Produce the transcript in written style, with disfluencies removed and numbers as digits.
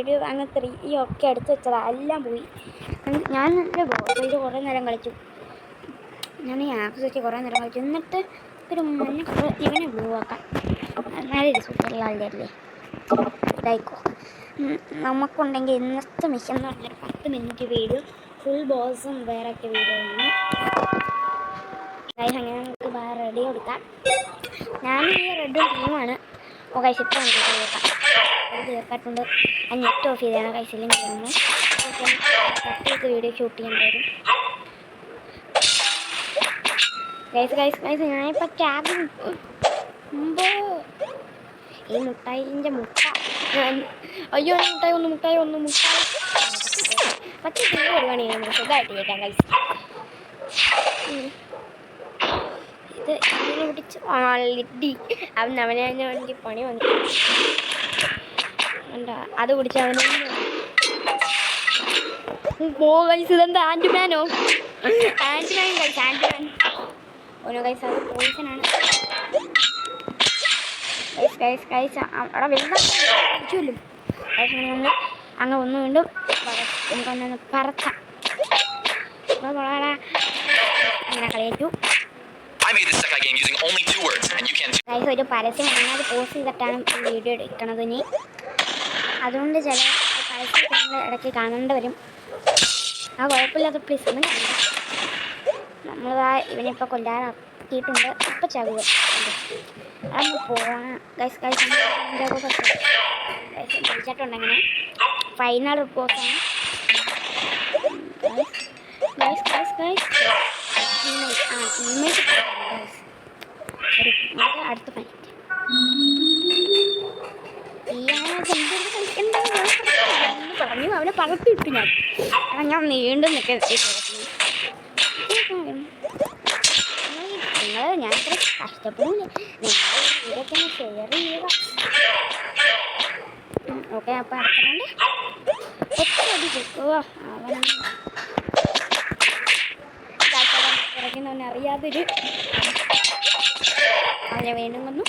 Video അങ്ങനത്തെ ഈ ഒക്കെ എടുത്ത് വെച്ചതാണ്, എല്ലാം പോയി. ഞാൻ ഇത് കുറേ നേരം കളിച്ചു. ഞാൻ ഈ ആപ്പ് വെച്ച് കുറേ നേരം കളിച്ചു. എന്നിട്ട് ഒരു മഞ്ഞ ഇവനെ ബ്ലൂ ആക്കാം. നല്ലൊരു സൂപ്പറുള്ള ആളുടെ ഇതായിക്കോ. നമുക്കുണ്ടെങ്കിൽ ഇന്നത്തെ മിഷൻ എന്ന് പറഞ്ഞാൽ 10 മിനിറ്റ് വീഡിയോ, ഫുൾ ബോസും വേറൊക്കെ വീഡിയോ ആണ്. അങ്ങനെ നമുക്ക് വേറെ റെഡി കൊടുക്കാം. ഞാൻ ഈ റെഡ് ടീമാണ്. ഓ കൈസ് ഇപ്പോൾ നമുക്ക് കേൾക്കാം. അത് കേൾക്കാട്ടുണ്ട്. ആ നെറ്റ് ഓഫ് ചെയ്താണ് കൈസില്ലെങ്കിൽ നമ്മൾ കട്ടിയൊക്കെ വീഡിയോ ഷൂട്ട് ചെയ്യേണ്ടി വരും. ഗൈസ് ഞാനിപ്പോൾ ക്യാബ് മുമ്പ് ഈ മുട്ടായിൻ്റെ മുട്ട അയ്യോ മുട്ടായി പക്ഷേ വരുവാണ് നമുക്ക് സുഖമായിട്ട് കേൾക്കാം ഗൈസ്. ഇത് ഇതിനെ പിടിച്ച് ലിഡി അവനെ എനിക്ക് പണി വന്നു. എന്താ അത് പിടിച്ച് അവനെ ഗൈസ്. ഇതെന്താ ആൻഡ്മാനോ? ആൻഡ്മാൻ ഓരോ ഗൈസ് അത് പോയിസനാണ്. ഗൈസ് അവിടെ വെള്ളം അങ്ങ് ഒന്ന് വീണ്ടും നമുക്കൊന്നു പറക്കാം. അങ്ങനെ കളിയേറ്റു. ഗൈസ് ഒരു പരസ്യം വന്നാൽ പോസ്റ്റ് ചെയ്തിട്ടാണ് വീഡിയോ എടുക്കണത്. ഇനി അതുകൊണ്ട് ചില പരസ്യം ഇടയ്ക്ക് കാണേണ്ടി വരും. ആ കുഴപ്പമില്ലാത്ത പ്ലീസ് ഒന്ന് കാണാം. നമ്മളിതാ ഇവനിപ്പോൾ കൊല്ലാറാക്കിയിട്ടുണ്ട്. ഇപ്പം ചകുക അതൊന്ന് പോകണം ഗൈസ്. പഠിച്ചിട്ടുണ്ട് അങ്ങനെ ഫൈനൽ റിപ്പോർട്ടാണ് അടുത്ത പണി പറഞ്ഞു. അവനെ പറത്തിട്ടു ഞാൻ നീണ്ടും നിൽക്കുന്നത്. ഞാൻ ഇത്ര കഷ്ടപ്പെടില്ല. നിങ്ങൾ ഇതൊക്കെ ഒന്ന് ഷെയർ ചെയ്യുക. ഓക്കെ അപ്പം അടുത്തുകൊണ്ട് ഒറ്റടി കിട്ടുക. അവനെ അറിയാതൊരു അവനെ വീണ്ടും വന്നു.